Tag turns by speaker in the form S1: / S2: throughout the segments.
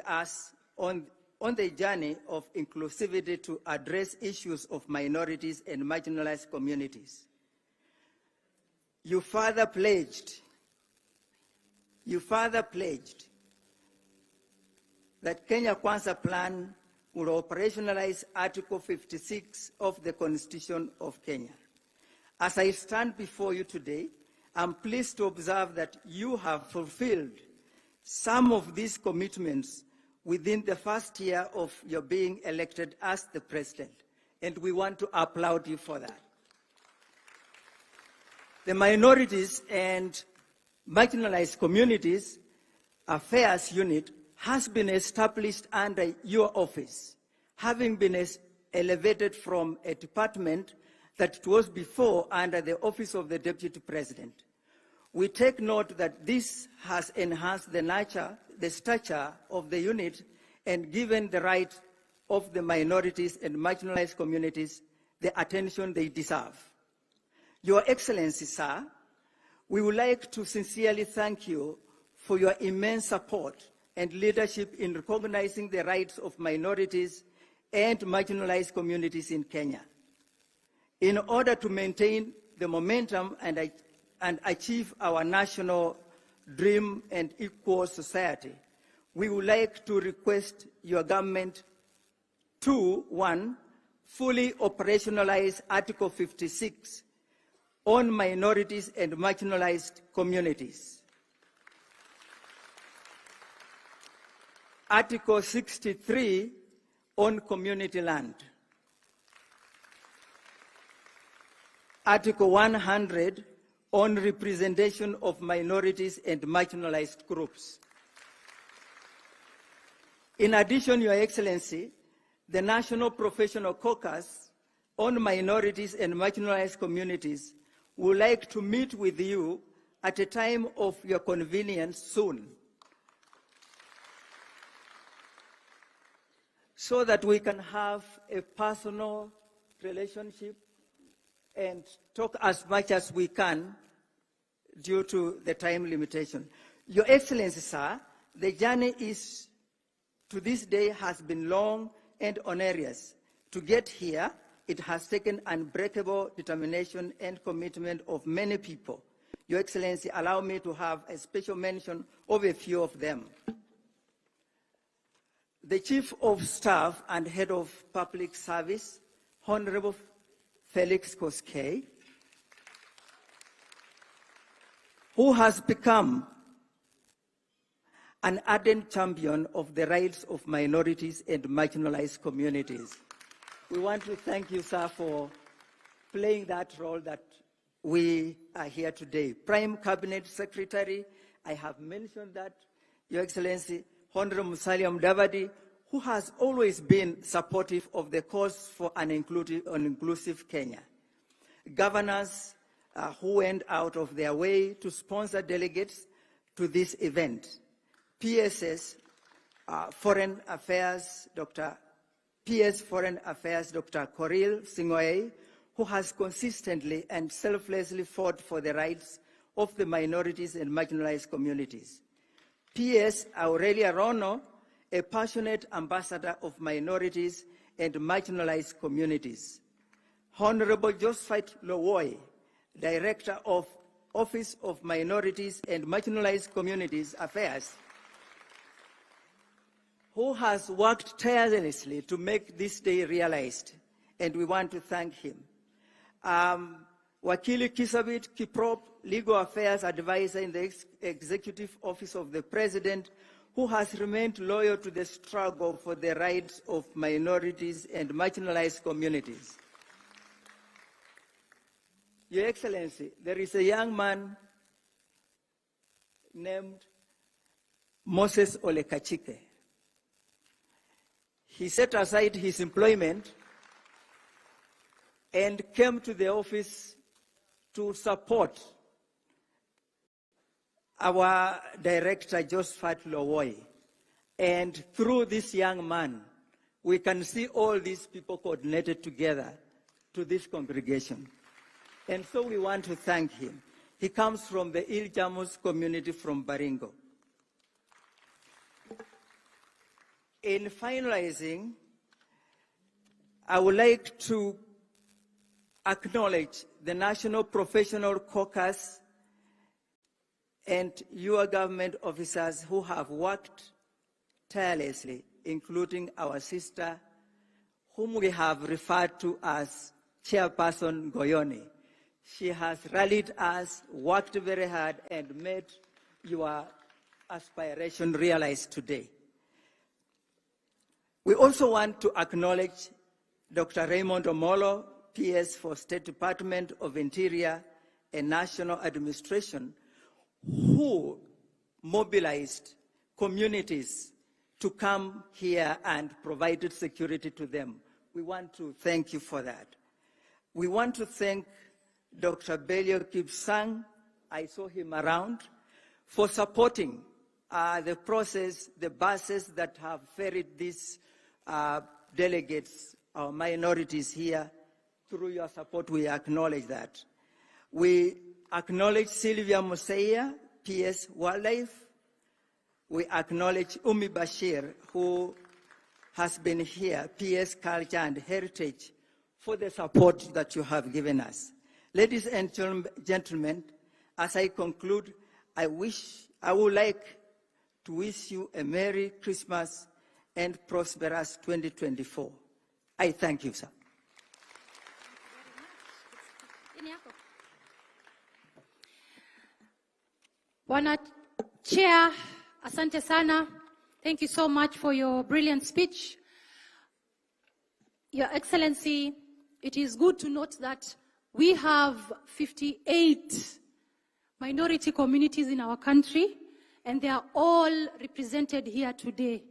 S1: us on the journey of inclusivity to address issues of minorities and marginalized communities. You further pledged that Kenya Kwanza plan will operationalize Article 56 of the Constitution of Kenya. As I stand before you today, I'm pleased to observe that you have fulfilled some of these commitments within the first year of your being elected as the president, and we want to applaud you for that. The Minorities and Marginalized Communities Affairs Unit has been established under your office, having been elevated from a department that it was before under the Office of the Deputy President. We take note that this has enhanced the stature of the unit and given the right of the minorities and marginalized communities the attention they deserve. Your Excellency, sir, we would like to sincerely thank you for your immense support and leadership in recognizing the rights of minorities and marginalized communities in Kenya. In order to maintain the momentum and achieve our national dream and equal society, we would like to request your government to, 1, fully operationalize Article 56 on minorities and marginalized communities. Article 63 on community land. Article 100 on representation of minorities and marginalized groups. In addition, Your Excellency, the National Professional Caucus on Minorities and Marginalized Communities would like to meet with you at a time of your convenience soon, so that we can have a personal relationship and talk as much as we can due to the time limitation. Your Excellency, sir, the journey to this day has been long and onerous. To get here, it has taken unbreakable determination and commitment of many people. Your Excellency, allow me to have a special mention of a few of them. The Chief of Staff and Head of Public Service, Honorable Felix Koskei, who has become an ardent champion of the rights of minorities and marginalized communities. We want to thank you, sir, for playing that role that we are here today. Prime Cabinet Secretary, I have mentioned that, Your Excellency, Honorable Musalia Mudavadi, who has always been supportive of the cause for an inclusive Kenya. Governors who went out of their way to sponsor delegates to this event. PSS, Foreign Affairs, PS Foreign Affairs, Dr. Koril Singoe, who has consistently and selflessly fought for the rights of the minorities and marginalized communities. PS Aurelia Rono, a passionate ambassador of minorities and marginalized communities. Honorable Josephat Lowoi, Director of Office of Minorities and Marginalized Communities Affairs, who has worked tirelessly to make this day realized, and we want to thank him. Wakili Kisabit Kiprop, Legal Affairs Advisor in the Executive Office of the President, who has remained loyal to the struggle for the rights of minorities and marginalized communities. Your Excellency, there is a young man named Moses Olekachike. He set aside his employment and came to the office to support our director, Josephat Lowoi. And through this young man, we can see all these people coordinated together to this congregation. And so we want to thank him. He comes from the Il Jamus community from Baringo. In finalizing, I would like to acknowledge the National Professional Caucus and your government officers who have worked tirelessly, including our sister, whom we have referred to as Chairperson Goyoni. She has rallied us, worked very hard, and made your aspiration realized today. We also want to acknowledge Dr. Raymond Omolo, PS for State Department of Interior and National Administration, who mobilized communities to come here and provided security to them. We want to thank you for that. We want to thank Dr. Belio Kipsang, I saw him around, for supporting the process, the buses that have ferried these delegates, our minorities here. Through your support, we acknowledge that. We acknowledge Sylvia Musalia, PS Wildlife. We acknowledge Umi Bashir, who has been here, PS Culture and Heritage, for the support that you have given us. Ladies and gentlemen, as I conclude, I would like to wish you a Merry Christmas and prosperous 2024. I thank you, sir.
S2: Bwana Chair, asante sana. Thank you so much for your brilliant speech. Your Excellency, it is good to note that we have 58 minority communities in our country, and they are all represented here today.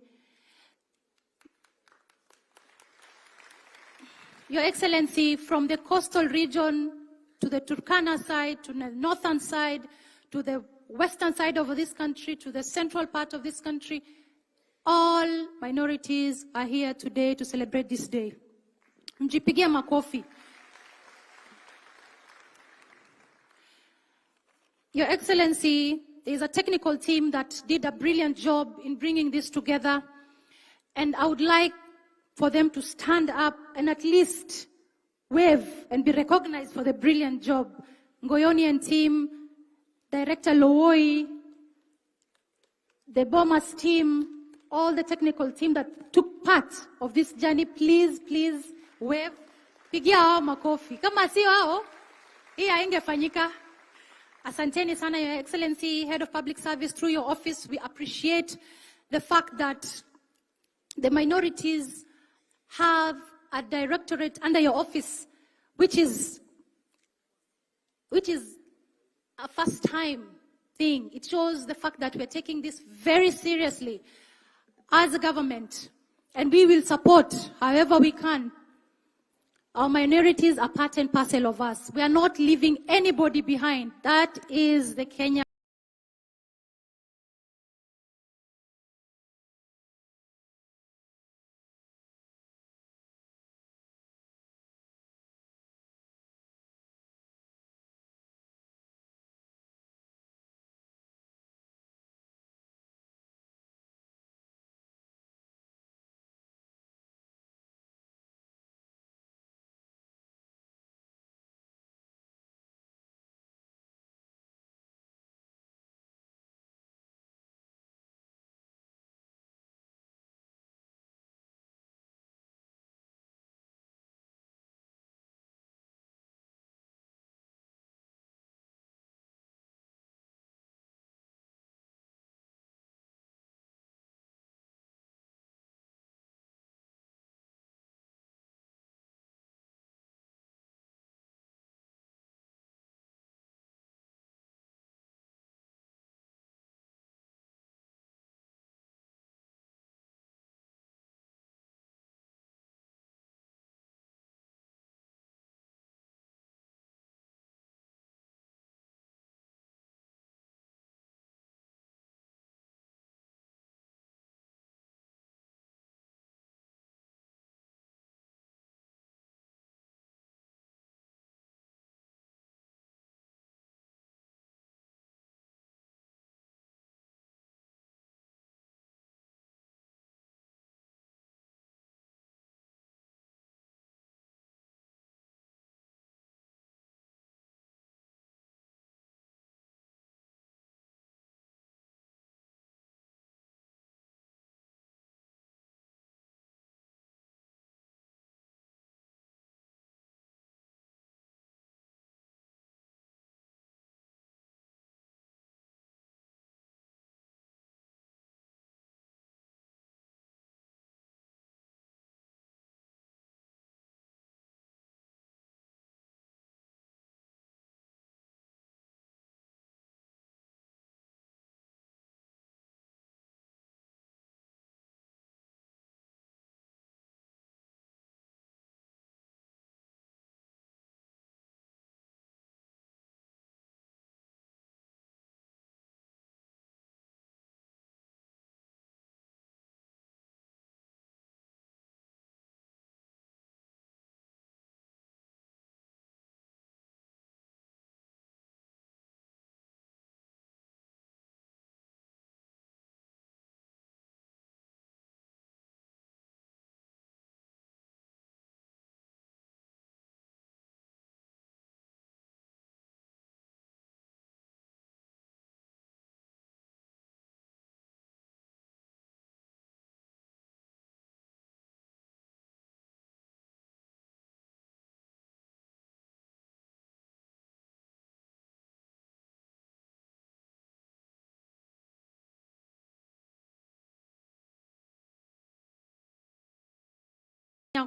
S2: Your Excellency, from the coastal region to the Turkana side, to the northern side, to the western side of this country, to the central part of this country, all minorities are here today to celebrate this day. Mjipigie makofi. Your Excellency, there is a technical team that did a brilliant job in bringing this together, and I would like for them to stand up and at least wave and be recognized for the brilliant job. Ngoyoni and team, Director Lowoi, the Bomas team, all the technical team that took part of this journey, please wave. Pigia hao makofi. Kama si hao, hii haingefanyika. Asanteni sana, Your Excellency, Head of Public Service, through your office. We appreciate the fact that the minorities have a directorate under your office, which is a first time thing. It shows the fact that we're taking this very seriously as a government, and we will support however we can. Our minorities are part and parcel of us. We are not leaving anybody behind. That is the Kenya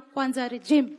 S2: Kwanza regime.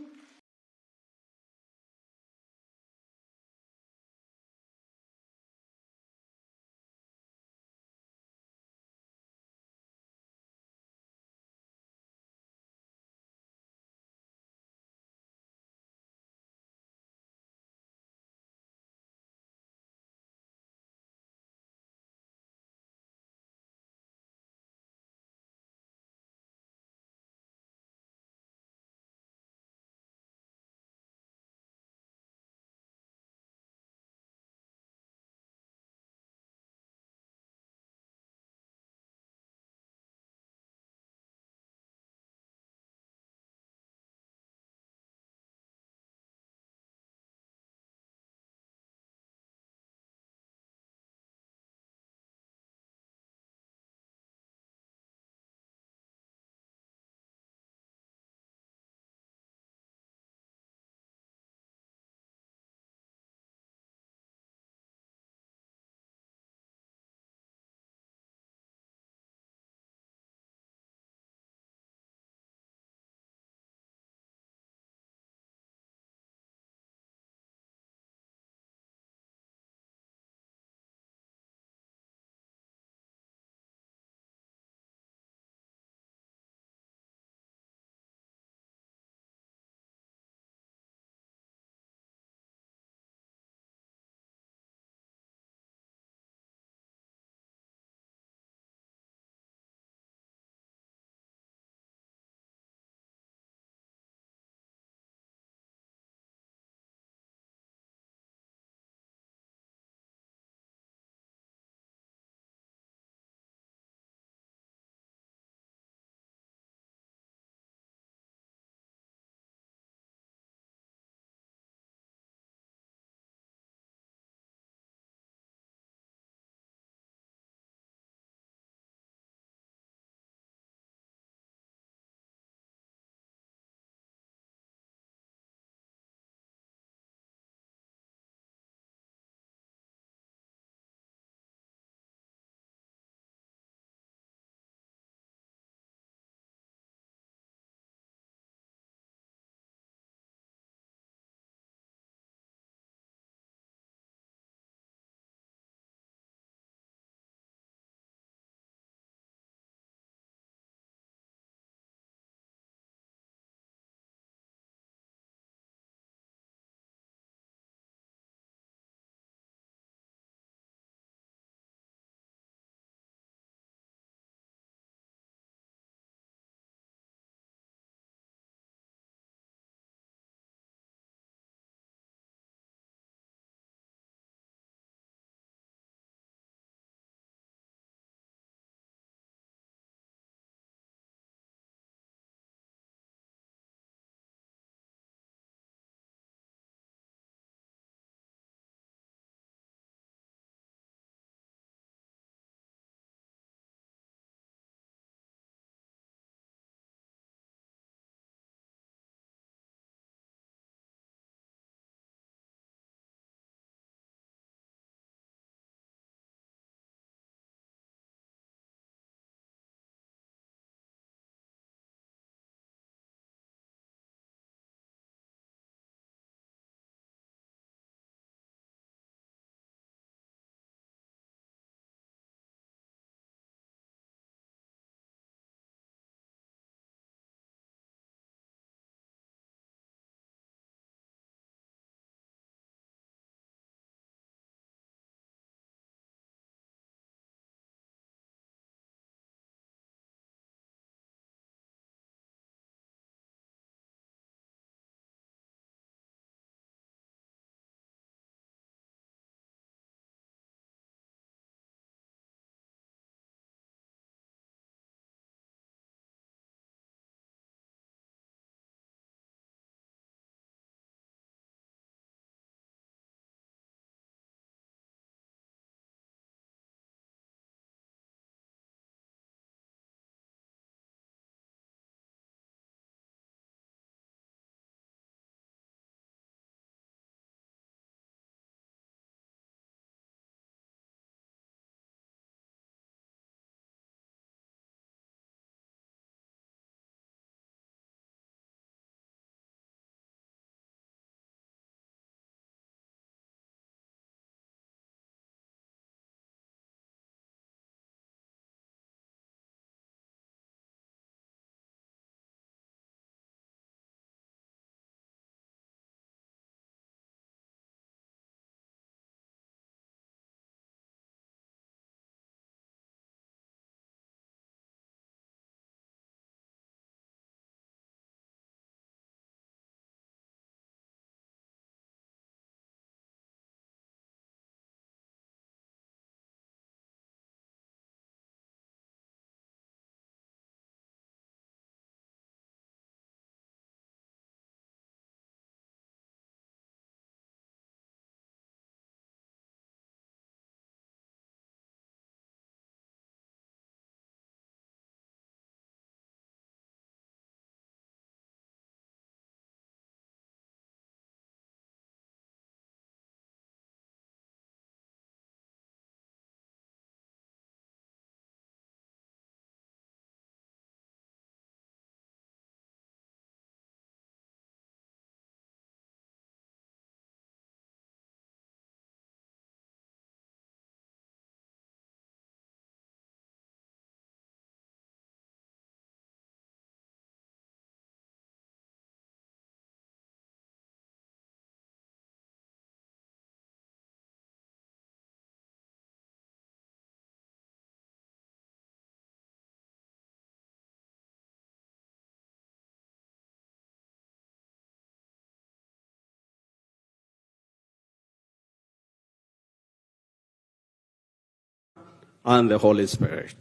S3: and the Holy Spirit.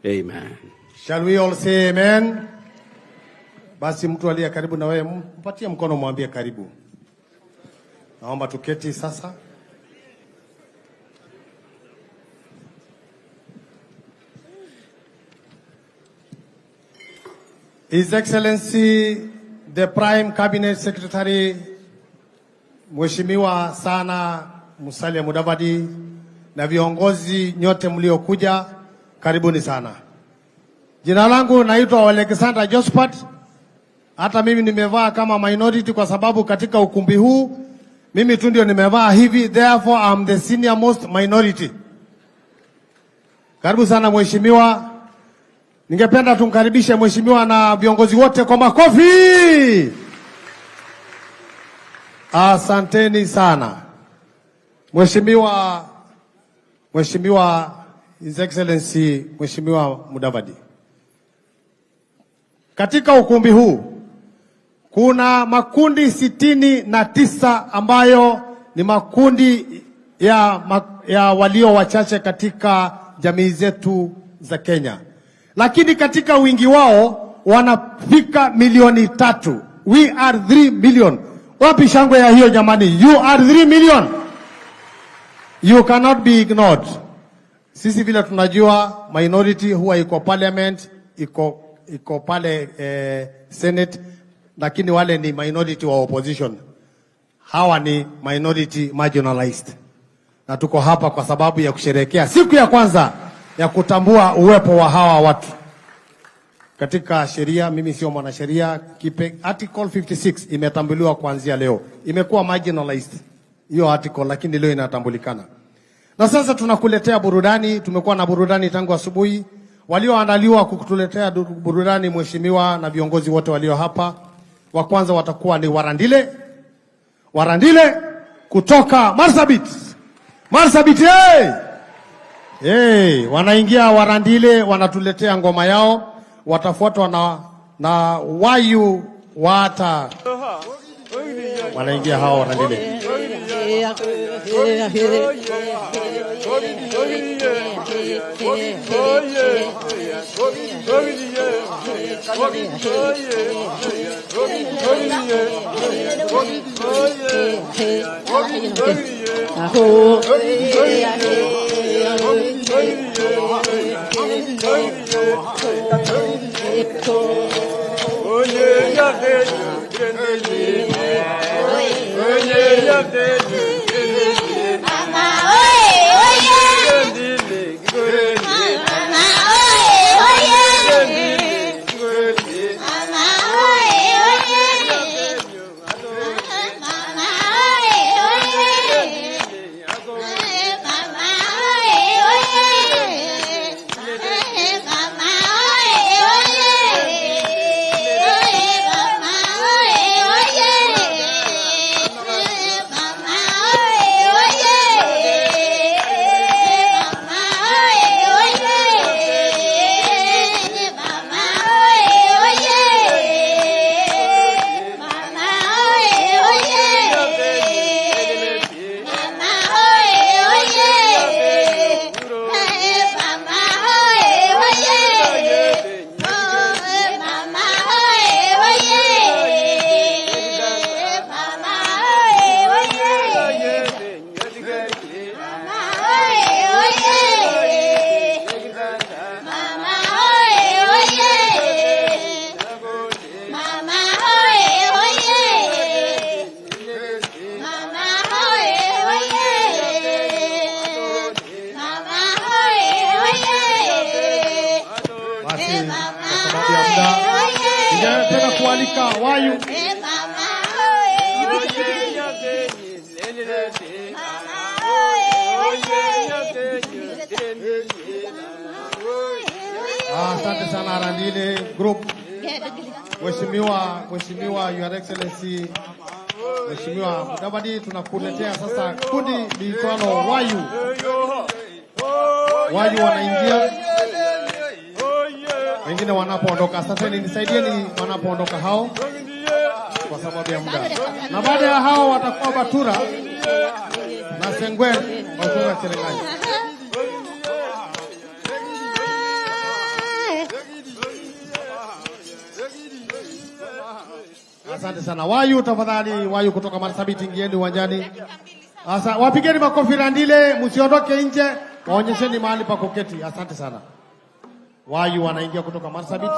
S3: Amen.
S4: Shall we all say amen? Basi mtu aliye karibu na wewe mpatie mkono, mwambie karibu. Naomba tuketi sasa. His Excellency the Prime Cabinet Secretary Mheshimiwa sana Musalia Mudavadi na viongozi nyote mliokuja, karibuni sana. Jina langu naitwa Alexander Josephat. Hata mimi nimevaa kama minority kwa sababu katika ukumbi huu mimi tu ndio nimevaa hivi, therefore I'm the senior most minority. Karibu sana mheshimiwa. Ningependa tumkaribishe mheshimiwa na viongozi wote kwa makofi. Asanteni sana. Mheshimiwa His Excellency Mheshimiwa Mudavadi. Katika ukumbi huu kuna makundi 69 ambayo ni makundi ya walio wachache katika jamii zetu za Kenya. Lakini katika wingi wao wanafika milioni 3. We are 3 million. Wapi shangwe ya hiyo jamani? You are 3 million. You cannot be ignored. Sisi vile tunajua minority huwa iko parliament, iko pale Senate, lakini wale ni minority wa opposition. Hawa ni minority marginalized. Na tuko hapa kwa sababu ya kusherehekea siku ya kwanza ya kutambua uwepo wa hawa watu. Katika sheria, mimi sio mwanasheria, article 56 imetambuliwa kuanzia leo. Imekuwa marginalized hiyo article, lakini leo inatambulikana. Na sasa tunakuletea burudani. Tumekuwa na burudani tangu asubuhi. Walioandaliwa kukutuletea burudani mheshimiwa na viongozi wote walio hapa. Wa kwanza watakuwa ni Warandile kutoka Marsabit. Marsabit wanaingia Warandile, wanatuletea ngoma yao. Watafuatwa na Wayu Wata. Wanaingia hao Warandile. Tena kualika Wayu. Asante sana Arandile group. Mheshimiwa Your Excellency Mheshimiwa Mudavadi, tunakuletea sasa kundi liitwalo Wayu. Wayu wanaingia. Wengine wanapoondoka. Asanteni, nisaidieni wanapoondoka hao kwa sababu ya muda. Na baada ya hao watakuwa Batura na Sengwen Batura Cherengani. Asante sana. Wayu tafadhali, Wayu kutoka Marsabit, ingieni uwanjani. Asa wapigeni makofi Randile, msiondoke nje, waonyesheni mahali pa kuketi. Asante sana. Wayu wanaingia kutoka Marsabit.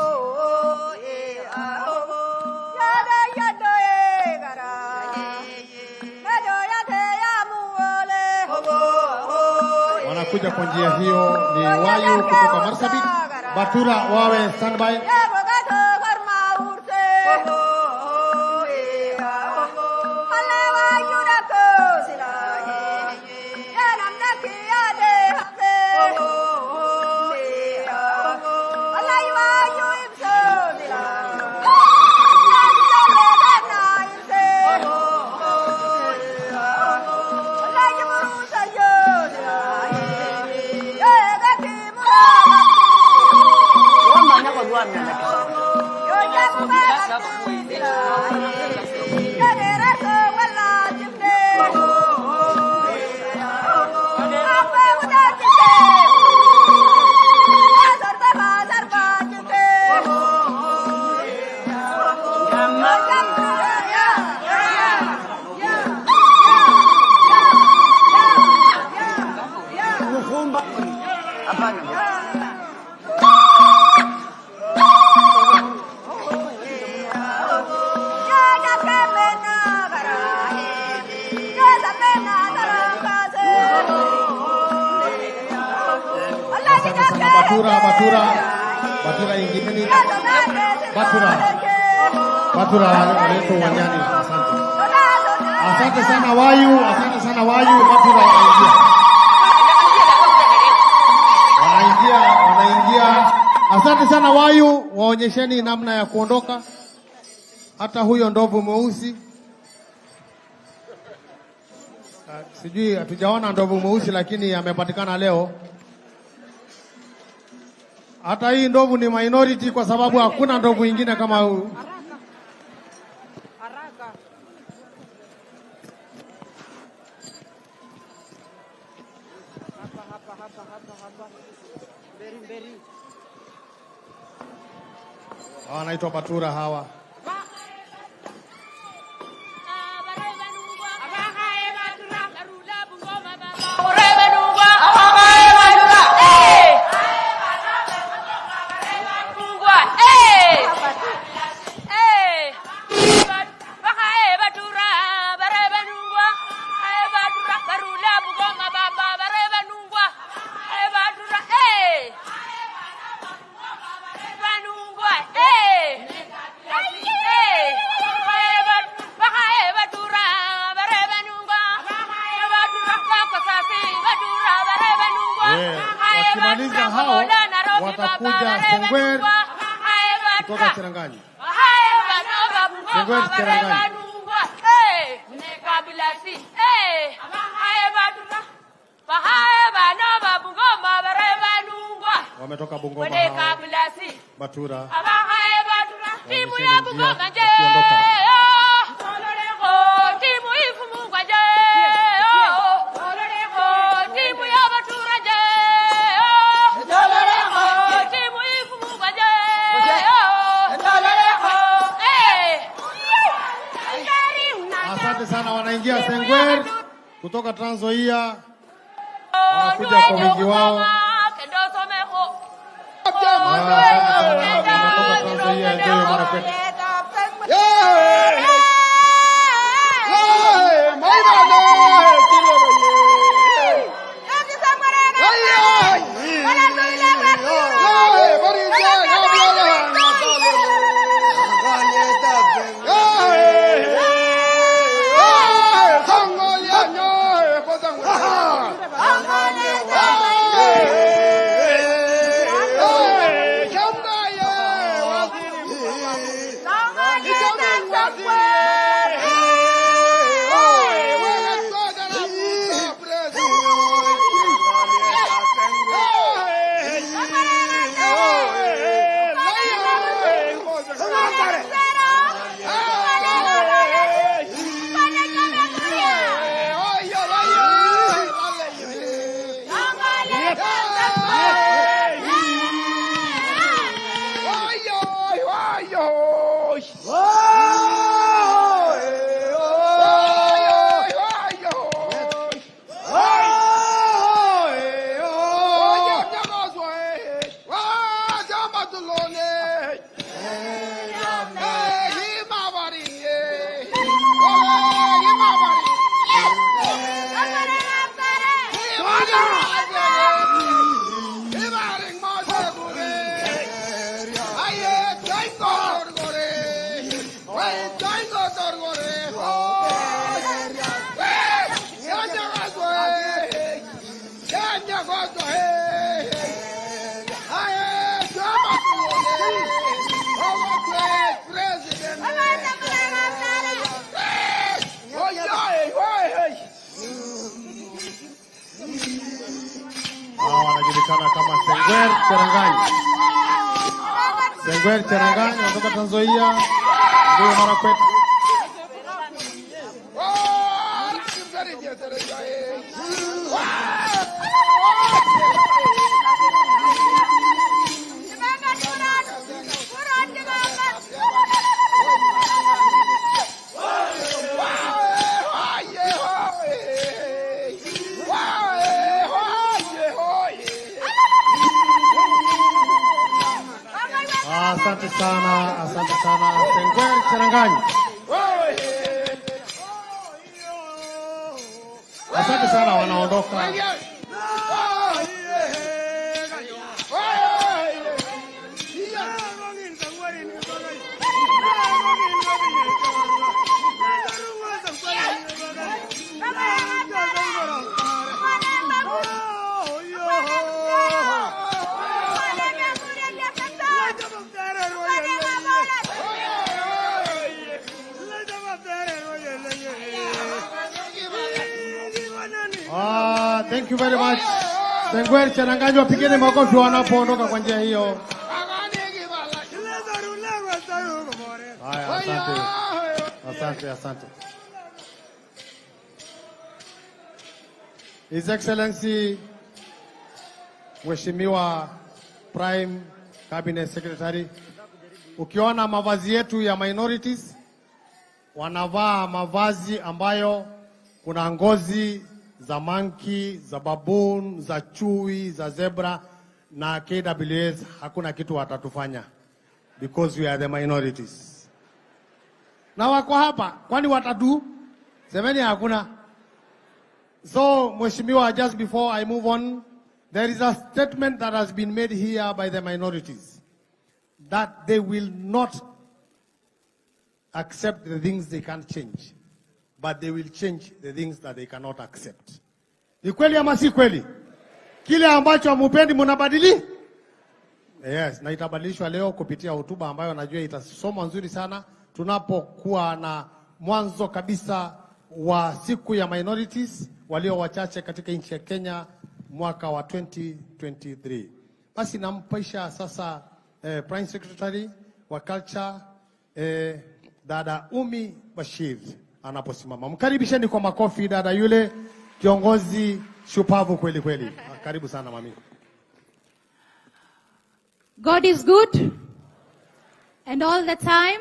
S4: Wanakuja kwa njia hiyo ni Wayu kutoka Marsabit. Batura wawe standby. Batura ingine Batura waleto uwanjani. Asante sana Wayu, asante sana Wayu. Batura wanaingia. Asante sana Wayu, waonyesheni namna ya kuondoka. Hata huyo ndovu mweusi, sijui hatujaona ndovu mweusi lakini amepatikana leo. Hata hii ndovu ni minority kwa sababu hakuna ndovu ingine kama huyu. Wanaitwa Batura hawa. Wakimaliza hao watakuja Sengwer kutoka Cherangani. Sengwer Cherangani. Wametoka Bungoma hao. Batura. Asante sana, wanaingia Sengwer kutoka Trans Nzoia. Wanakuja kwa wingi wao. Anajulikana kama Sengwer Cheranganyi. Sengwer Cheranganyi kutoka Tanzania. Ndio mara kwetu. Asante sana Sengwer Cheranganyi. Asante sana, wanaondoka. Thank you very much. Sengwer Cheranganyi, wapigeni makofi wanapoondoka kwa njia hiyo. Haya, asante. His Excellency Mheshimiwa Prime Cabinet Secretary, ukiona mavazi yetu ya minorities, wanavaa mavazi ambayo kuna ngozi za monkey, za baboon, za chui, za zebra, na KWS hakuna kitu watatufanya because we are the minorities. Na wako hapa, kwani watatu? Semeni hakuna. So, Mheshimiwa, just before I move on, there is a statement that has been made here by the minorities that they will not accept the things they can't change, but they will change the things that they cannot accept. Ni kweli ama si kweli? Kile ambacho hamupendi mnabadili? Yes, na itabadilishwa leo kupitia hotuba ambayo najua itasomwa nzuri sana tunapokuwa na mwanzo kabisa wa siku ya minorities walio wachache katika nchi ya Kenya mwaka wa 2023. Basi nampisha sasa Prime Secretary wa Culture dada Umi Bashir anaposimama. Mkaribisheni kwa makofi dada yule kiongozi shupavu kweli kweli. Karibu sana mami.
S2: God is good and all the time.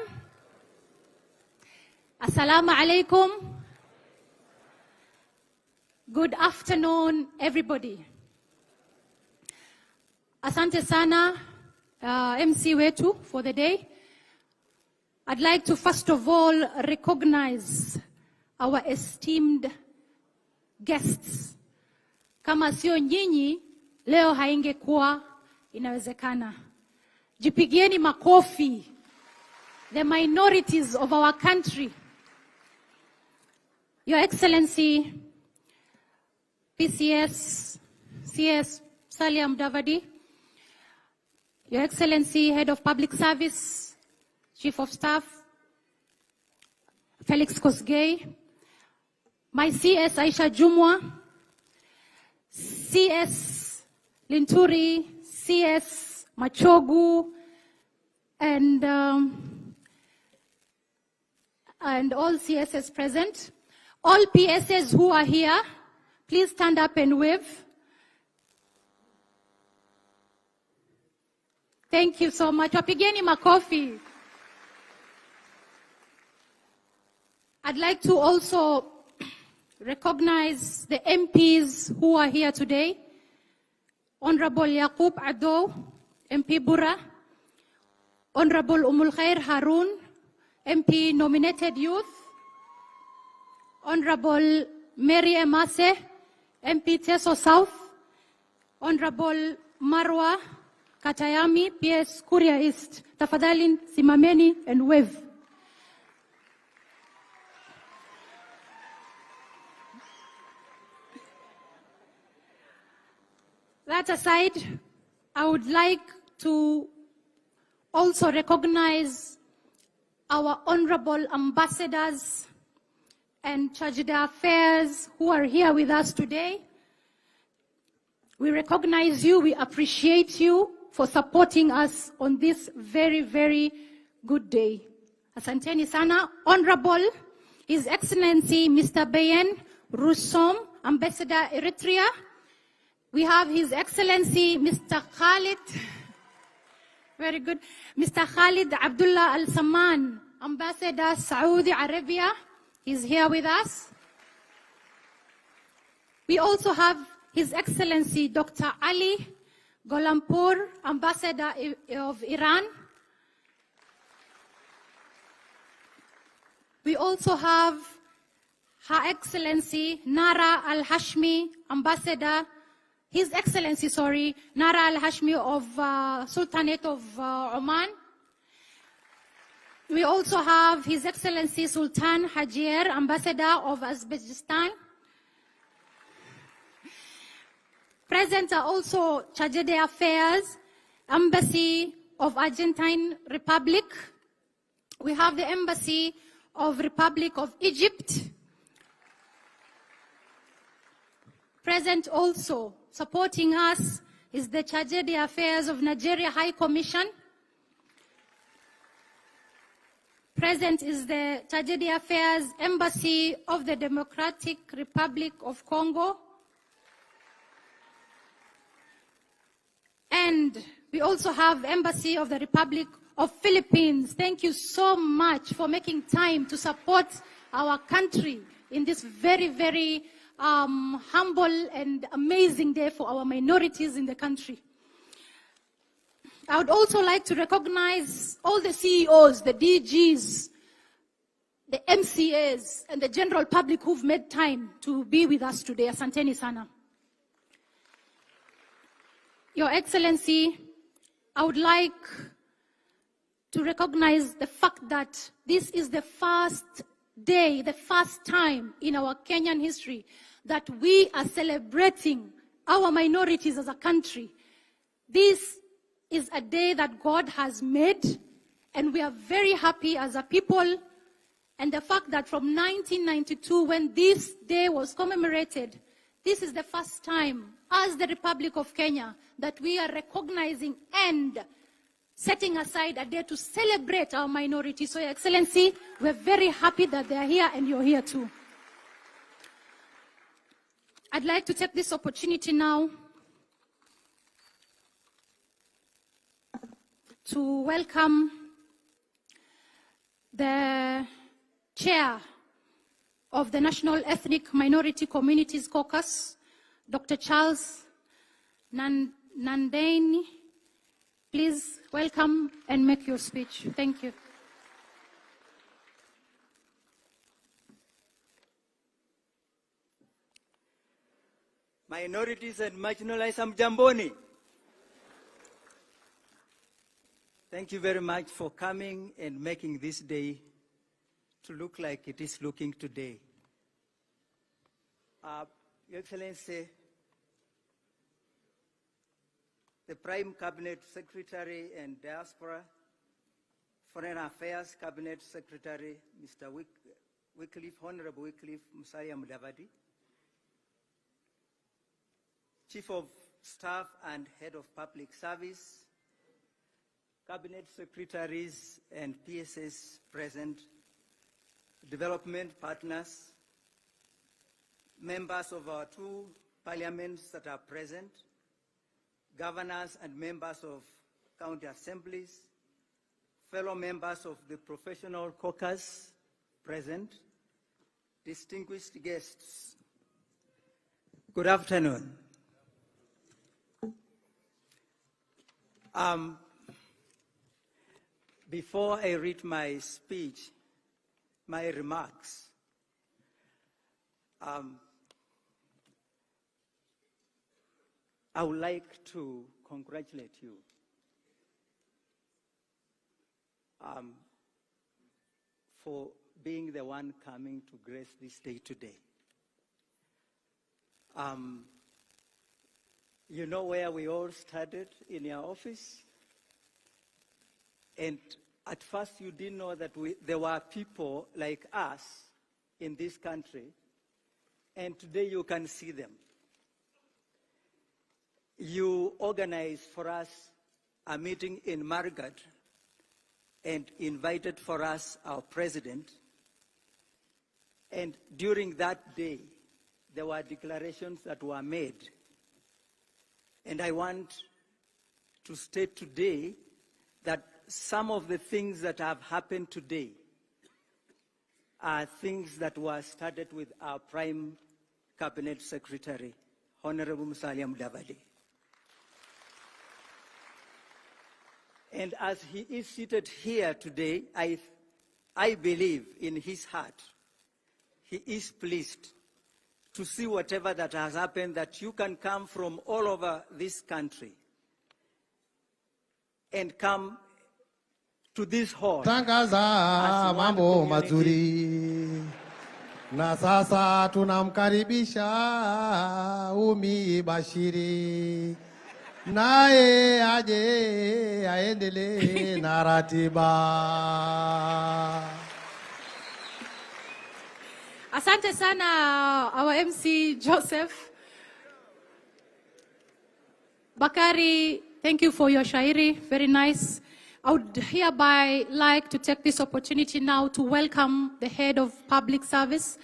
S2: Assalamu alaikum. Good afternoon, everybody. Asante sana, MC wetu for the day. I'd like to first of all recognize our esteemed guests. Kama sio nyinyi, leo haingekuwa inawezekana. Jipigieni makofi. The minorities of our country. Your Excellency, CS Musalia Mudavadi, Your Excellency, Head of Public Service, Chief of Staff, Felix Kosgei, my CS Aisha Jumwa, CS Linturi, CS Machogu, and all CSs present. All PSs who are here, please stand up and wave. Thank you so much. Wapigeni makofi. I'd like to also recognize the MPs who are here today. Honorable Yaqub Ado, MP Bura. Honorable Umul Khair Harun, MP Nominated Youth. Honorable Mary Emase, MP Teso South. Honorable Marwa Katayami, PS Kuria East. Tafadhali simameni and wave. That aside, I would like to also recognize our honorable ambassadors and charge d'affaires who are here with us today. We recognize you, we appreciate you for supporting us on this very, very good day. Asanteni sana. Honorable His Excellency Mr. Bayen Rusom, Ambassador Eritrea. We have His Excellency Mr. Khalid, very good, Mr. Khalid Abdullah Al Saman, Ambassador Saudi Arabia. He's here with us. We also have His Excellency Dr. Ali Golampur, Ambassador of Iran. We also have Her Excellency Nara Al Hashmi, Ambassador, His Excellency, Nara Al Hashmi of Sultanate of Oman. We also have His Excellency Sultan Hajier, Ambassador of Uzbekistan. Present are also Charge d'Affaires, Embassy of Argentine Republic. We have the Embassy of Republic of Egypt. Present also, supporting us, is the Charge d'Affaires of Nigeria High Commission. Present is the Charge d'Affaires Embassy of the Democratic Republic of Congo. And we also have Embassy of the Republic of Philippines. Thank you so much for making time to support our country in this very, very humble and amazing day for our minorities in the country. I would also like to recognize all the CEOs, the DGs, the MCAs, and the general public who've made time to be with us today. Asanteni sana. Your Excellency, I would like to recognize the fact that this is the first day, the first time in our Kenyan history that we are celebrating our minorities as a country. This is a day that God has made, and we are very happy as a people. And the fact that from 1992, when this day was commemorated, this is the first time as the Republic of Kenya that we are recognizing and setting aside a day to celebrate our minorities. So, Your Excellency, we're very happy that they are here and you're here too. I'd like to take this opportunity now to welcome the chair of the National Ethnic Minority Communities Caucus, Dr. Charles Nandeni. Please welcome and make your speech. Thank you.
S1: Minorities and marginalized, Mjamboni. Thank you very much for coming and making this day to look like it is looking today. Your Excellency, the Prime Cabinet Secretary and Diaspora, Foreign Affairs Cabinet Secretary, Mr. Wycliffe, Honorable Wycliffe Musalia Mudavadi, Chief of Staff and Head of Public Service, Cabinet Secretaries and PSS present, development partners, members of our two parliaments that are present, governors and members of county assemblies, fellow members of the professional caucus present, distinguished guests, good afternoon. Before I read my speech, my remarks, I would like to congratulate you for being the one coming to grace this day today. You know where we all started in your office? And at first you didn't know that there were people like us in this country, and today you can see them. You organized for us a meeting in Margaret and invited for us our president. And during that day, there were declarations that were made. And I want to state today that some of the things that have happened today are things that were started with our Prime Cabinet Secretary, Honorable Musalia Mudavadi. And as he is seated here today, I believe in his heart, he is pleased to see whatever that has happened, that you can come from all over this country and come to this hall.
S4: Tangaza mambo mazuri. Na sasa tunamkaribisha Umi Bashiri. Nae aje aendele na ratiba.
S2: Asante sana, our MC Joseph. Bakari, thank you for your shairi, very nice. I would hereby like to take this opportunity now to welcome the head of public service,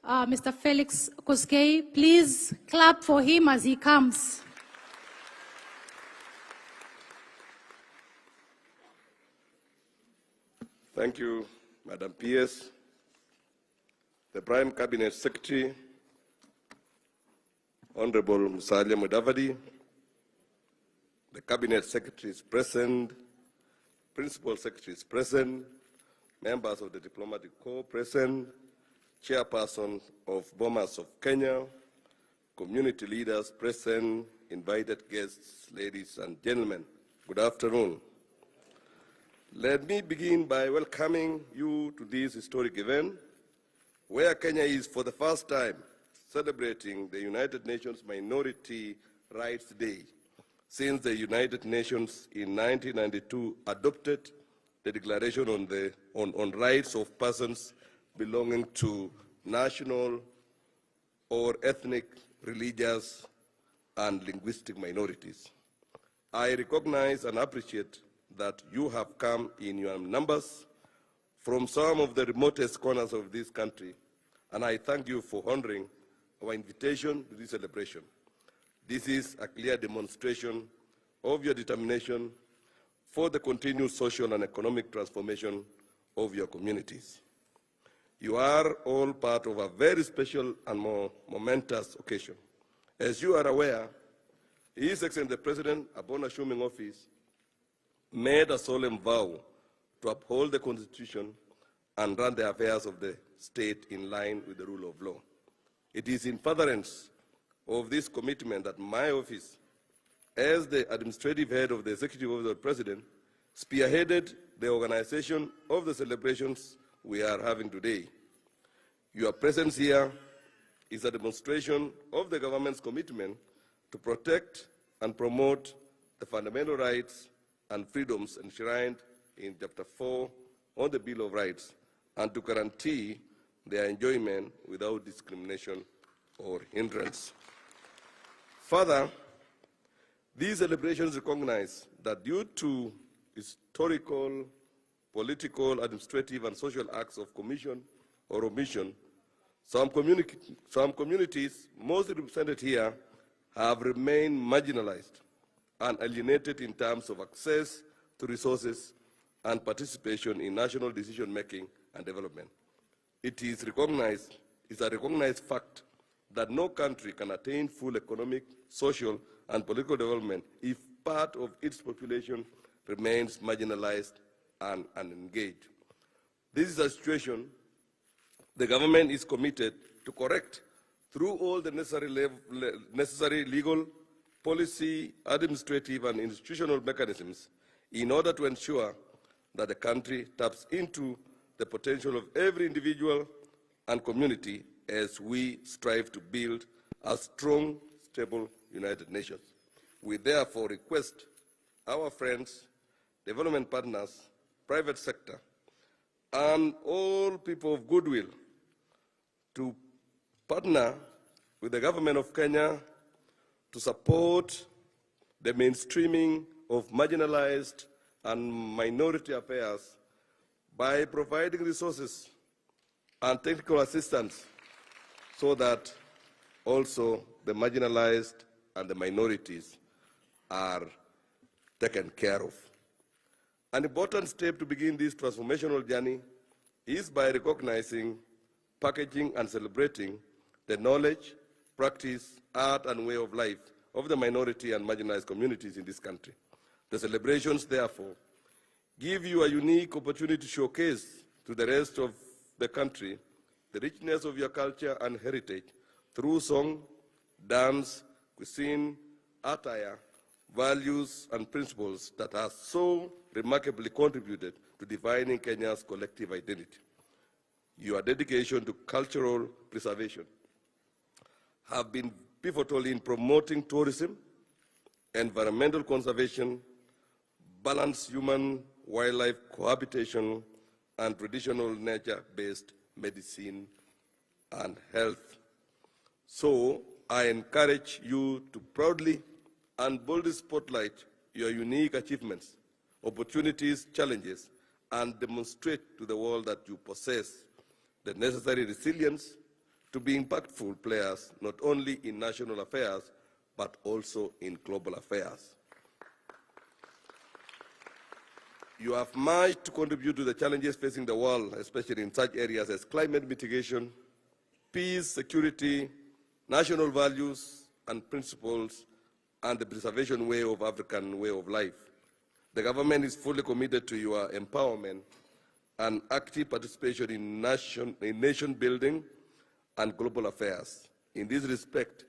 S2: Mr. Felix Koskei. Please clap for him as he comes.
S5: Thank you, Madam PS. The Prime Cabinet Secretary, Honorable Musalia Mudavadi, the Cabinet Secretary is present, Principal Secretary is present, members of the Diplomatic Corps present, Chairperson of Bomas of Kenya, community leaders present, invited guests, ladies and gentlemen, good afternoon. Let me begin by welcoming you to this historic event, where Kenya is for the first time celebrating the United Nations Minority Rights Day, since the United Nations in 1992 adopted the Declaration on Rights of Persons belonging to national or ethnic, religious, and linguistic minorities. I recognize and appreciate that you have come in your numbers from some of the remotest corners of this country, and I thank you for honoring our invitation to this celebration. This is a clear demonstration of your determination for the continued social and economic transformation of your communities. You are all part of a very special and more momentous occasion. As you are aware, His Excellency the President, upon assuming office, made a solemn vow to uphold the Constitution and run the affairs of the state in line with the rule of law. It is in furtherance of this commitment that my office, as the administrative head of the Executive Office of the President, spearheaded the organization of the celebrations we are having today. Your presence here is a demonstration of the government's commitment to protect and promote the fundamental rights and freedoms enshrined in Chapter 4 on the Bill of Rights, and to guarantee their enjoyment without discrimination or hindrance. Further, these celebrations recognize that due to historical, political, administrative, and social acts of commission or omission, some communities, mostly represented here, have remained marginalized and alienated in terms of access to resources and participation in national decision-making and development. It is a recognized fact that no country can attain full economic, social, and political development if part of its population remains marginalized and unengaged. This is a situation the government is committed to correct through all the necessary legal, policy, administrative, and institutional mechanisms in order to ensure that the country taps into the potential of every individual and community as we strive to build a strong, stable United Nations. We therefore request our friends, development partners, private sector, and all people of goodwill to partner with the government of Kenya to support the mainstreaming of marginalized and minority affairs by providing resources and technical assistance so that also the marginalized and the minorities are taken care of. An important step to begin this transformational journey is by recognizing, packaging, and celebrating the knowledge, practice, art, and way of life of the minority and marginalized communities in this country. The celebrations, therefore, give you a unique opportunity to showcase to the rest of the country the richness of your culture and heritage through song, dance, cuisine, attire, values, and principles that have so remarkably contributed to defining Kenya's collective identity. Your dedication to cultural preservation have been pivotal in promoting tourism, environmental conservation, balanced human-wildlife cohabitation, and traditional nature-based medicine and health. So I encourage you to proudly and boldly spotlight your unique achievements, opportunities, challenges, and demonstrate to the world that you possess the necessary resilience to be impactful players, not only in national affairs, but also in global affairs. You have much to contribute to the challenges facing the world, especially in such areas as climate mitigation, peace, security, national values and principles, and the preservation way of African way of life. The government is fully committed to your empowerment and active participation in nation building and global affairs. In this respect,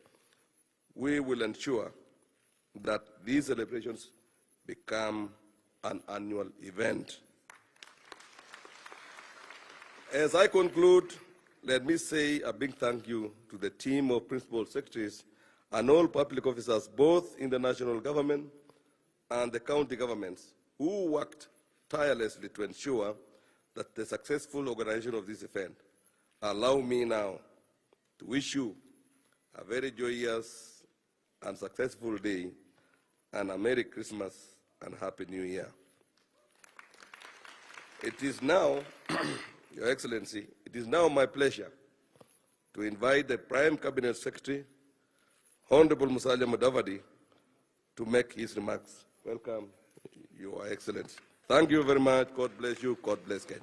S5: we will ensure that these celebrations become an annual event. As I conclude, let me say a big thank you to the team of principal secretaries and all public officers, both in the national government and the county governments, who worked tirelessly to ensure that the successful organization of this event. Allow me now to wish you a very joyous and successful day, and a Merry Christmas and Happy New Year. It is now, Your Excellency, it is now my pleasure to invite the Prime Cabinet Secretary, Honorable Musalia Mudavadi, to make his remarks. Welcome, Your Excellency. Thank you very much. God bless you. God bless Kenya.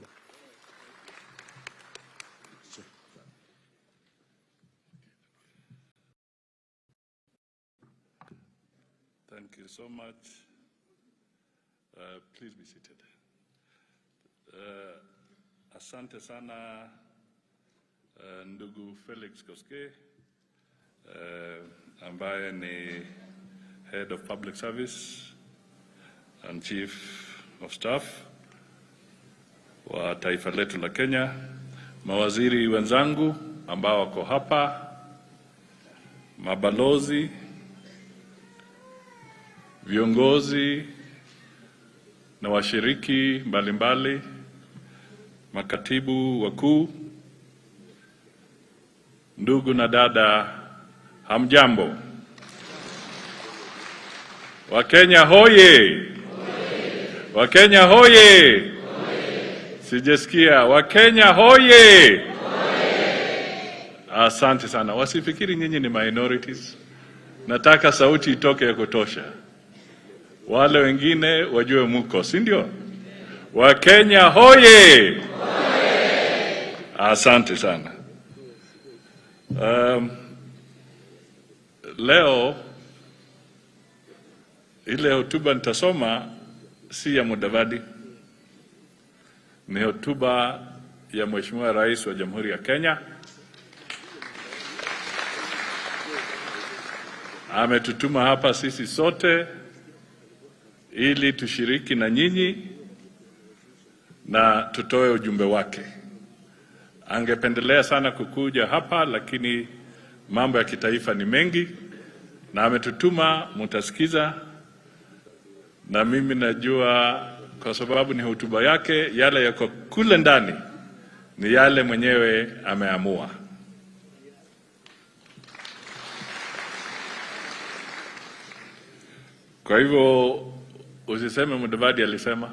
S6: Thank you so much. Please be seated. Asante sana ndugu Felix Koske, ambaye ni Head of Public Service and Chief of Staff wa taifa letu la Kenya, mawaziri wenzangu ambao wako hapa, mabalozi, viongozi na washiriki mbalimbali, makatibu wakuu, ndugu na dada, hamjambo. Wakenya hoye! Wakenya hoye! Sijasikia. Wakenya hoye! Asante sana. Wasifikiri nyinyi ni minorities. Nataka sauti itoke ya kutosha. Wale wengine wajue muko, si ndio? Wakenya hoye! Asante sana. Leo ile hotuba nitasoma si ya Mudavadi, ni hotuba ya Mheshimiwa Rais wa Jamhuri ya Kenya. Ametutuma hapa sisi sote ili tushiriki na nyinyi na tutoe ujumbe wake. Angependelea sana kukuja hapa, lakini mambo ya kitaifa ni mengi na ametutuma, mutasikiza, na mimi najua kwa sababu ni hotuba yake, yale yako kule ndani ni yale mwenyewe ameamua. Kwa hivyo usiseme Mudavadi alisema,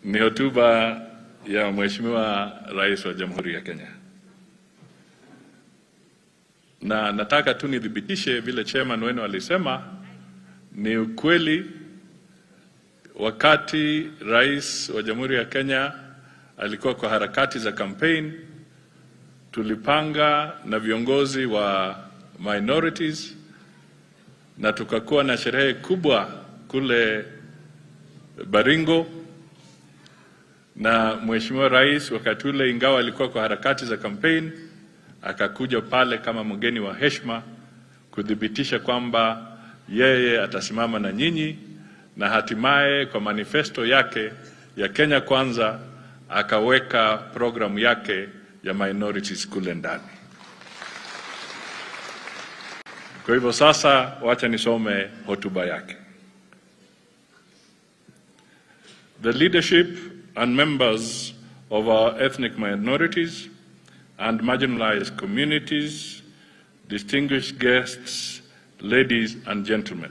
S6: ni hotuba ya Mheshimiwa Rais wa Jamhuri ya Kenya. Na nataka tu nidhibitishe vile chairman wenu alisema, ni ukweli. Wakati Rais wa Jamhuri ya Kenya alikuwa kwa harakati za campaign, tulipanga na viongozi wa minorities na tukakuwa na sherehe kubwa kule Baringo, na Mheshimiwa Rais wakati ule, ingawa alikuwa kwa harakati za campaign, akakuja pale kama mgeni wa heshima kudhibitisha kwamba yeye atasimama na nyinyi, na hatimaye kwa manifesto yake ya Kenya Kwanza akaweka programu yake ya minorities kule ndani. Kwa hivyo sasa wacha nisome hotuba yake. The leadership and members of our ethnic minorities and marginalized communities, distinguished guests, ladies and gentlemen.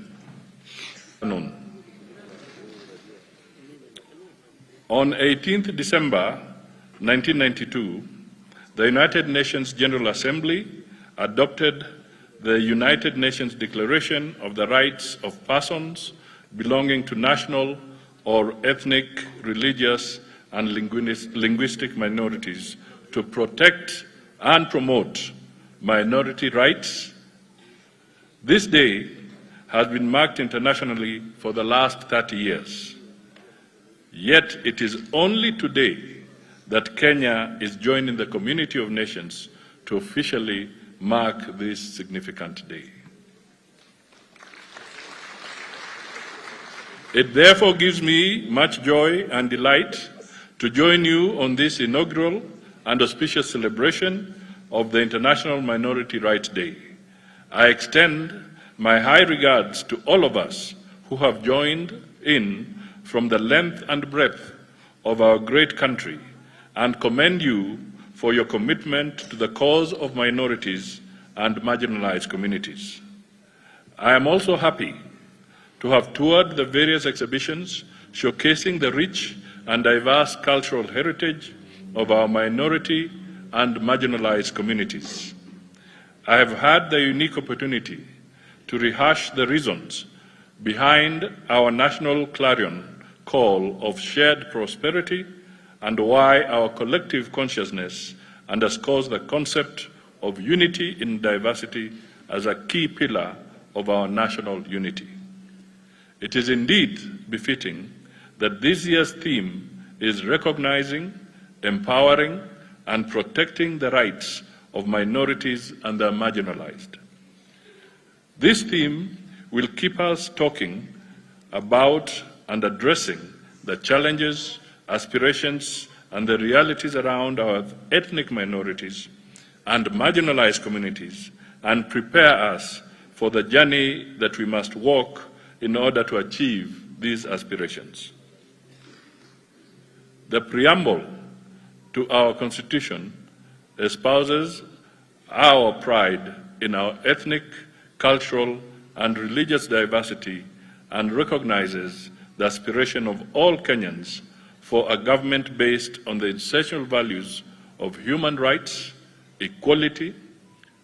S6: On 18th December 1992, the United Nations General Assembly adopted the United Nations Declaration of the Rights of Persons belonging to national or ethnic, religious, and linguistic minorities to protect and promote minority rights. This day has been marked internationally for the last 30 years. Yet it is only today that Kenya is joining the community of nations to officially mark this significant day. It therefore gives me much joy and delight to join you on this inaugural and auspicious celebration of the International Minority Rights Day. I extend my high regards to all of us who have joined in from the length and breadth of our great country, and commend you for your commitment to the cause of minorities and marginalized communities. I am also happy to have toured the various exhibitions showcasing the rich and diverse cultural heritage of our minority and marginalized communities. I have had the unique opportunity to rehash the reasons behind our national clarion call of shared prosperity and why our collective consciousness underscores the concept of unity in diversity as a key pillar of our national unity. It is indeed befitting that this year's theme is recognizing, empowering, and protecting the rights of minorities and the marginalized. This theme will keep us talking about and addressing the challenges, aspirations, and the realities around our ethnic minorities and marginalized communities, and prepare us for the journey that we must walk in order to achieve these aspirations. The preamble to our Constitution espouses our pride in our ethnic, cultural, and religious diversity and recognizes the aspiration of all Kenyans for a government based on the essential values of human rights, equality,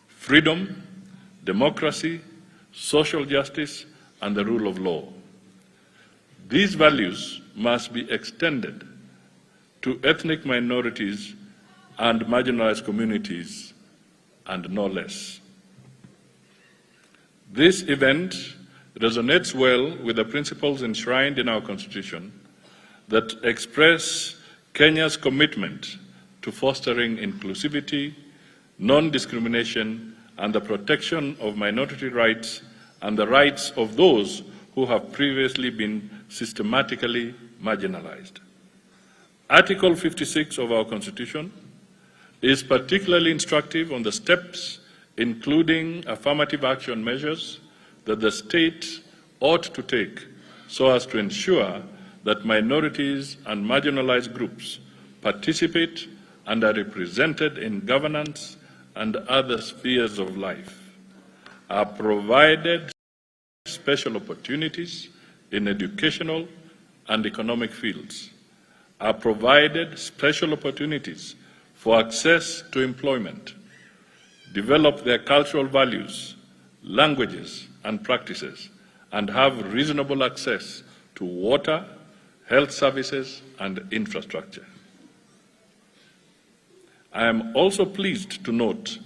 S6: freedom, democracy, social justice, and the rule of law. These values must be extended to ethnic minorities and marginalized communities, and no less. This event resonates well with the principles enshrined in our Constitution that express Kenya's commitment to fostering inclusivity, non-discrimination, and the protection of minority rights and the rights of those who have previously been systematically marginalized. Article 56 of our Constitution is particularly instructive on the steps, including affirmative action measures, that the state ought to take so as to ensure that minorities and marginalized groups participate and are represented in governance and other spheres of life, are provided special opportunities in educational and economic fields, are provided special opportunities for access to employment, develop their cultural values, languages, and practices, and have reasonable access to water, health services, and infrastructure. I am also pleased to note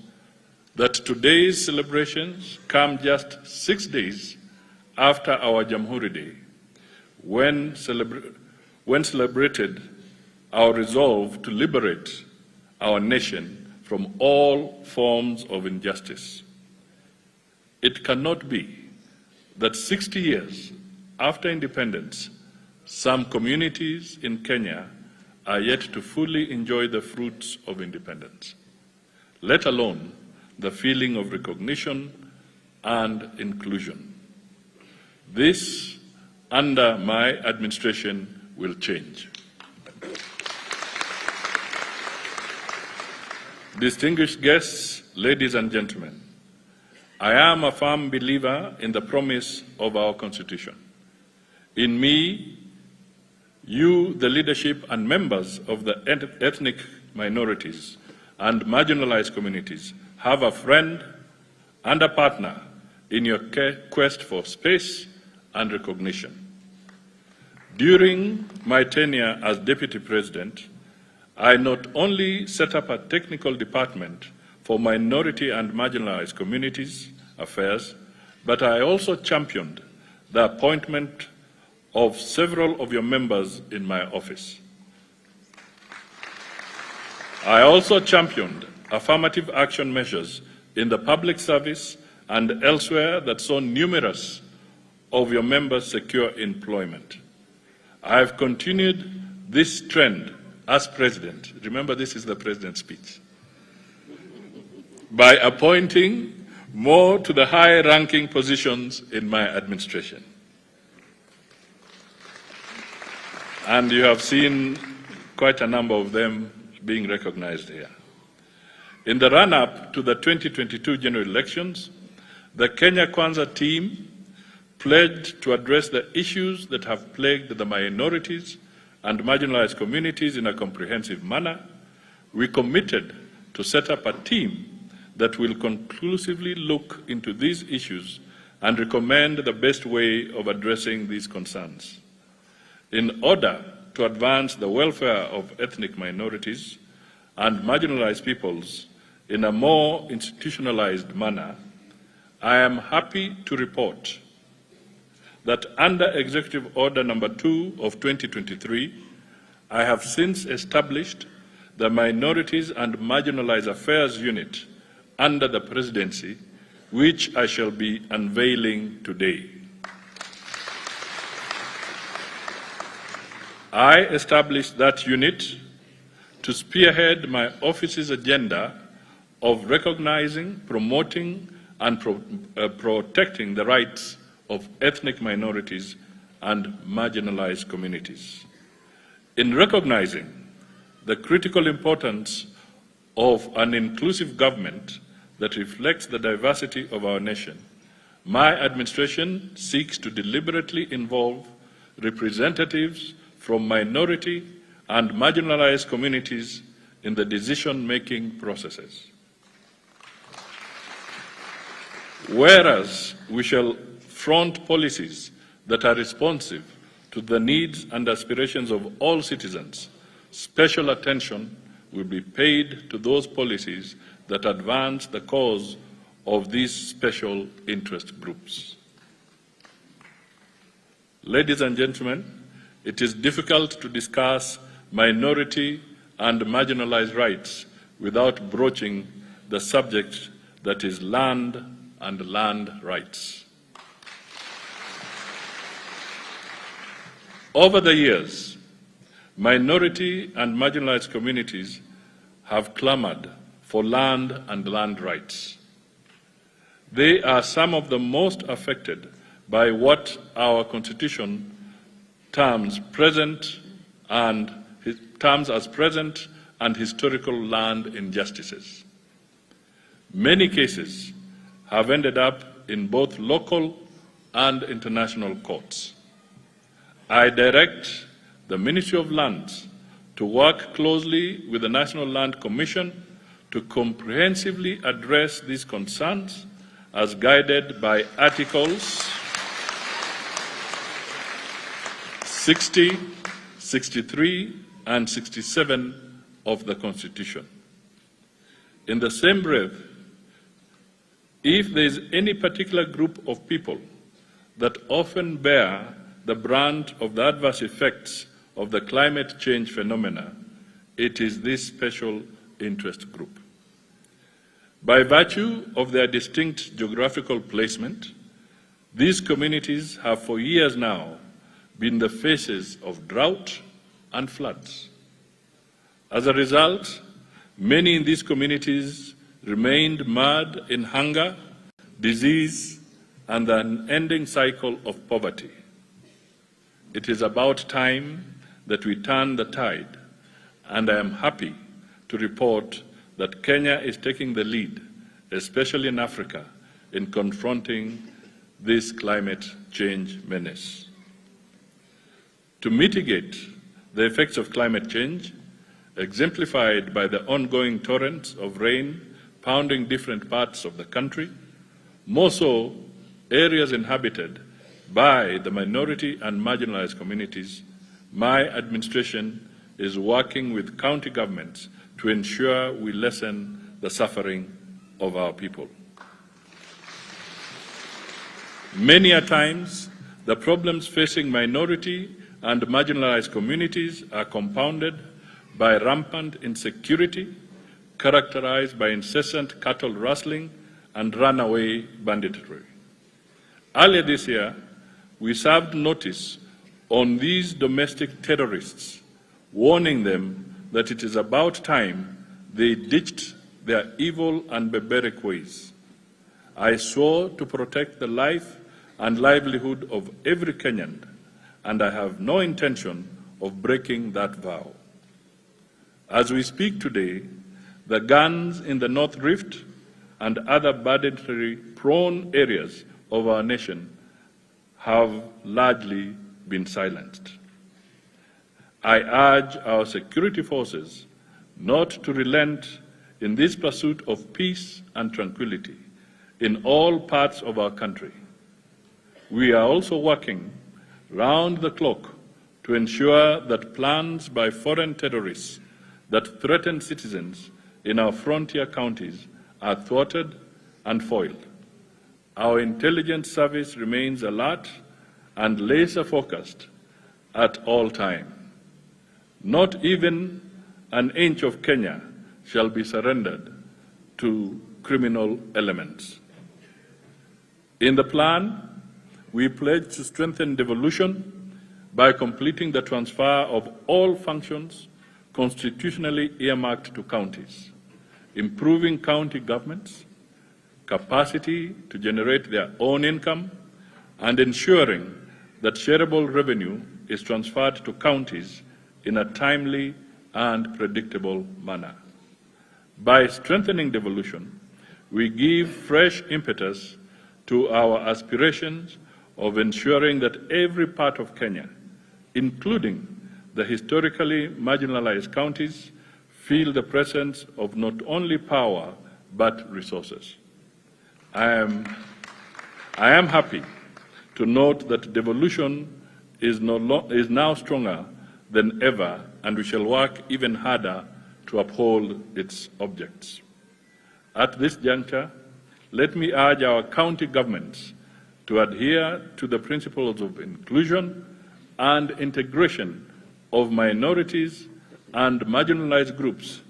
S6: that today's celebrations come just 6 days after our Jamhuri Day, when celebrated our resolve to liberate our nation from all forms of injustice. It cannot be that 60 years after independence, some communities in Kenya are yet to fully enjoy the fruits of independence, let alone the feeling of recognition and inclusion. This, under my administration, will change. Distinguished guests, ladies and gentlemen, I am a firm believer in the promise of our Constitution. In me, you, the leadership and members of the ethnic minorities and marginalized communities, have a friend and a partner in your quest for space and recognition. During my tenure as Deputy President, I not only set up a technical department for minority and marginalized communities affairs, but I also championed the appointment of several of your members in my office. I also championed affirmative action measures in the public service and elsewhere that saw numerous of your members secure employment. I have continued this trend as President. Remember, this is the President's speech. By appointing more to the high-ranking positions in my administration. And you have seen quite a number of them being recognized here. In the run-up to the 2022 general elections, the Kenya Kwanza team pledged to address the issues that have plagued the minorities and marginalized communities in a comprehensive manner. We committed to set up a team that will conclusively look into these issues and recommend the best way of addressing these concerns. In order to advance the welfare of ethnic minorities and marginalized peoples in a more institutionalized manner, I am happy to report that under Executive Order Number 2 of 2023, I have since established the Minorities and Marginalized Affairs Unit under the Presidency, which I shall be unveiling today. I established that unit to spearhead my office's agenda of recognizing, promoting, and protecting the rights of ethnic minorities and marginalized communities. In recognizing the critical importance of an inclusive government that reflects the diversity of our nation, my administration seeks to deliberately involve representatives from minority and marginalized communities in the decision-making processes. Whereas we shall front policies that are responsive to the needs and aspirations of all citizens, special attention will be paid to those policies that advance the cause of these special interest groups. Ladies and gentlemen, it is difficult to discuss minority and marginalized rights without broaching the subject that is land and land rights. Over the years, minority and marginalized communities have clamored for land and land rights. They are some of the most affected by what our Constitution terms as present and historical land injustices. Many cases have ended up in both local and international courts. I direct the Ministry of Lands to work closely with the National Land Commission to comprehensively address these concerns as guided by Articles 60, 63, and 67 of the Constitution. In the same breath, if there is any particular group of people that often bear the brunt of the adverse effects of the climate change phenomena, it is this special interest group. By virtue of their distinct geographical placement, these communities have for years now been the faces of drought and floods. As a result, many in these communities remained mired in hunger, disease, and the unending cycle of poverty. It is about time that we turn the tide, and I am happy to report that Kenya is taking the lead, especially in Africa, in confronting this climate change menace. To mitigate the effects of climate change, exemplified by the ongoing torrents of rain pounding different parts of the country, more so areas inhabited by the minority and marginalized communities, my administration is working with county governments to ensure we lessen the suffering of our people. Many a times, the problems facing minority and marginalized communities are compounded by rampant insecurity, characterized by incessant cattle rustling and runaway banditry. Earlier this year, we served notice on these domestic terrorists, warning them that it is about time they ditched their evil and barbaric ways. I swore to protect the life and livelihood of every Kenyan, and I have no intention of breaking that vow. As we speak today, the guns in the North Rift and other banditry-prone areas of our nation have largely been silenced. I urge our security forces not to relent in this pursuit of peace and tranquility in all parts of our country. We are also working round the clock to ensure that plans by foreign terrorists that threaten citizens in our frontier counties are thwarted and foiled. Our intelligence service remains alert and laser-focused at all times. Not even an inch of Kenya shall be surrendered to criminal elements. In the plan, we pledge to strengthen devolution by completing the transfer of all functions constitutionally earmarked to counties, improving county governments' capacity to generate their own income, and ensuring that shareable revenue is transferred to counties in a timely and predictable manner. By strengthening devolution, we give fresh impetus to our aspirations of ensuring that every part of Kenya, including the historically marginalized counties, feel the presence of not only power but resources. I am happy to note that devolution is now stronger than ever, and we shall work even harder to uphold its objects. At this juncture, let me urge our county governments to adhere to the principles of inclusion and integration of minorities and marginalized groups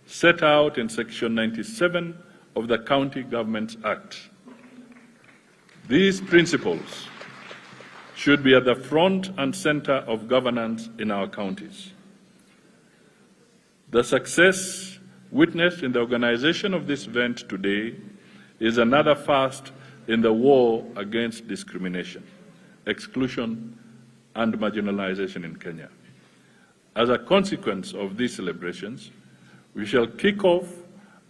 S6: set out in Section 97 of the County Governments Act. These principles should be at the front and center of governance in our counties. The success witnessed in the organization of this event today is another first in the war against discrimination, exclusion, and marginalization in Kenya. As a consequence of these celebrations, we shall kick off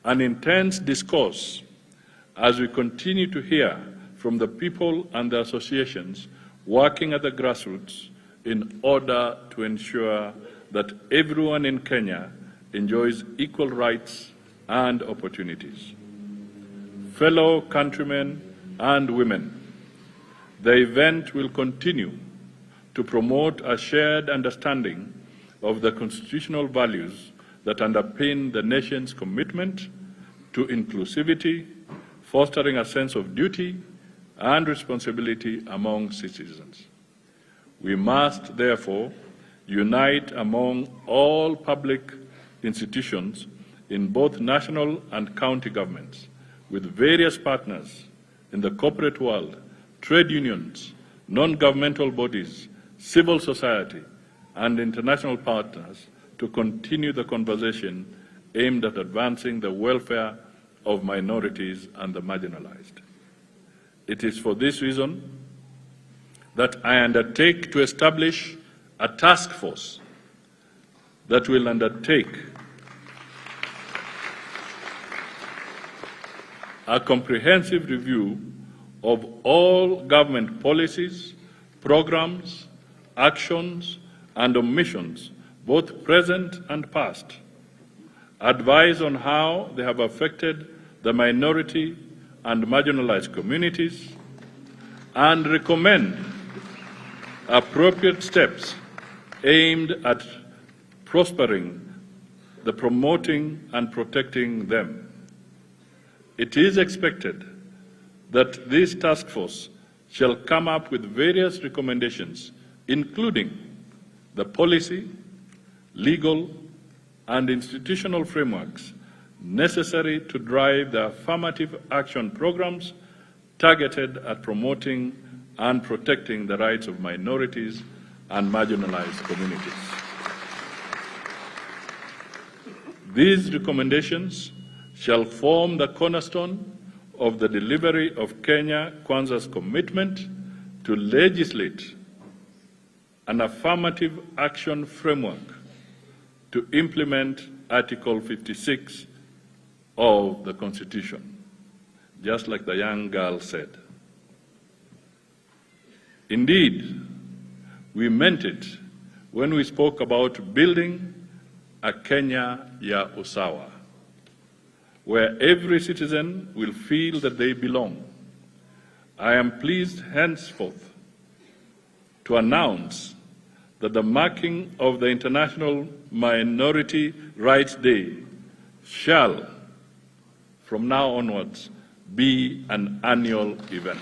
S6: an intense discourse as we continue to hear from the people and the associations working at the grassroots in order to ensure that everyone in Kenya enjoys equal rights and opportunities. Fellow countrymen and women, the event will continue to promote a shared understanding of the constitutional values that underpin the nation's commitment to inclusivity, fostering a sense of duty and responsibility among citizens. We must, therefore, unite among all public institutions in both national and county governments, with various partners in the corporate world, trade unions, non-governmental bodies, civil society, and international partners to continue the conversation aimed at advancing the welfare of minorities and the marginalized. It is for this reason that I undertake to establish a task force that will undertake a comprehensive review of all government policies, programs, actions, and omissions, both present and past, advise on how they have affected the minority and marginalized communities, and recommend appropriate steps aimed at prospering, promoting, and protecting them. It is expected that this task force shall come up with various recommendations, including the policy, legal, and institutional frameworks necessary to drive the affirmative action programs targeted at promoting and protecting the rights of minorities and marginalized communities. These recommendations shall form the cornerstone of the delivery of Kenya Kwanza's commitment to legislate an affirmative action framework to implement Article 56 of the Constitution, just like the young girl said. Indeed, we meant it when we spoke about building a Kenya ya usawa, where every citizen will feel that they belong. I am pleased henceforth to announce that the marking of the International Minority Rights Day shall, from now onwards, be an annual event.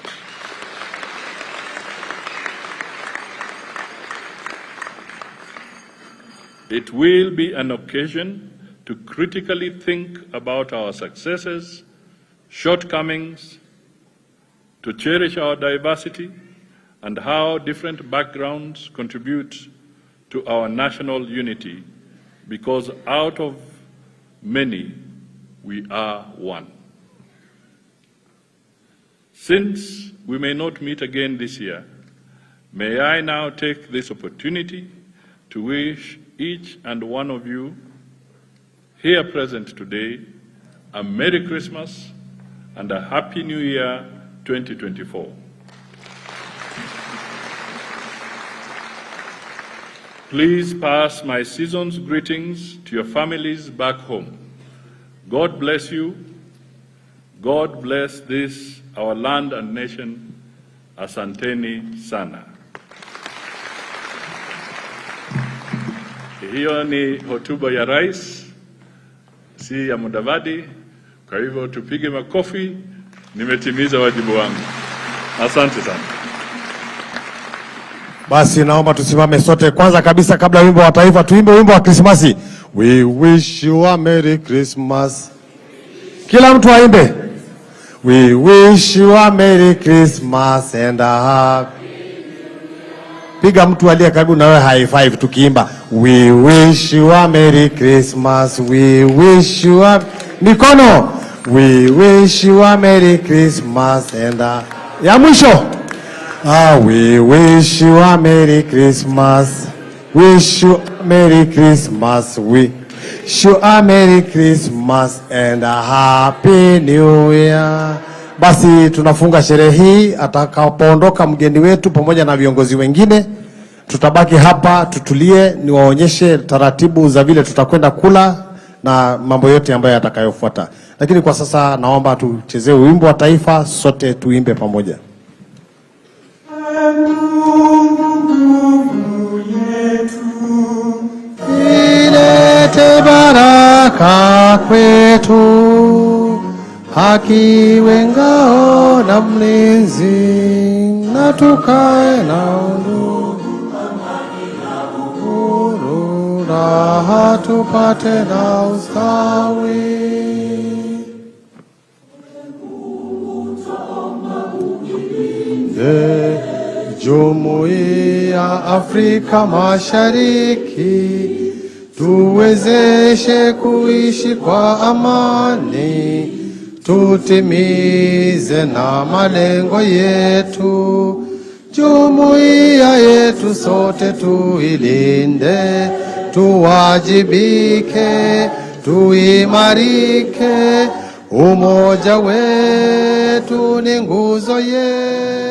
S6: It will be an occasion to critically think about our successes, shortcomings, to cherish our diversity, and how different backgrounds contribute to our national unity, because out of many, we are one. Since we may not meet again this year, may I now take this opportunity to wish each and one of you here present today a Merry Christmas and a Happy New Year 2024. Please pass my season's greetings to your families back home. God bless you. God bless this, our land and nation. Asanteni sana. Hiyo ni hotuba ya rais, si ya Mudavadi. Kwa hivyo tupige makofi, nimetimiza wajibu wangu. Asante sana.
S4: Basi naomba tusimame sote. Kwanza kabisa, kabla wimbo wa taifa, tuimbe wimbo wa Krismasi. We wish you a Merry Christmas. Kila mtu aimbe. We wish you a Merry Christmas and a Happy New Year. Piga mtu aliye karibu na wewe high five tukiimba we wish you a merry Christmas, we wish you a mikono, we wish you a merry Christmas and ya mwisho we wish you a merry Christmas, wish you a merry Christmas, we wish you a merry Christmas and a happy new year. Basi tunafunga sherehe hii. Atakapoondoka mgeni wetu pamoja na viongozi wengine, tutabaki hapa tutulie, niwaonyeshe taratibu za vile tutakwenda kula na mambo yote ambayo yatakayofuata. Lakini kwa sasa naomba tuchezee wimbo wa taifa, sote tuimbe pamoja. Ilete baraka kwetu, haki wengao na mlinzi, na tukae na uhuru, raha tupate na ustawi. Jumuiya Afrika Mashariki, tuwezeshe kuishi kwa amani, tutimize na malengo yetu. Jumuiya yetu sote tuilinde, tuwajibike, tuimarike. Umoja wetu ni nguzo yetu.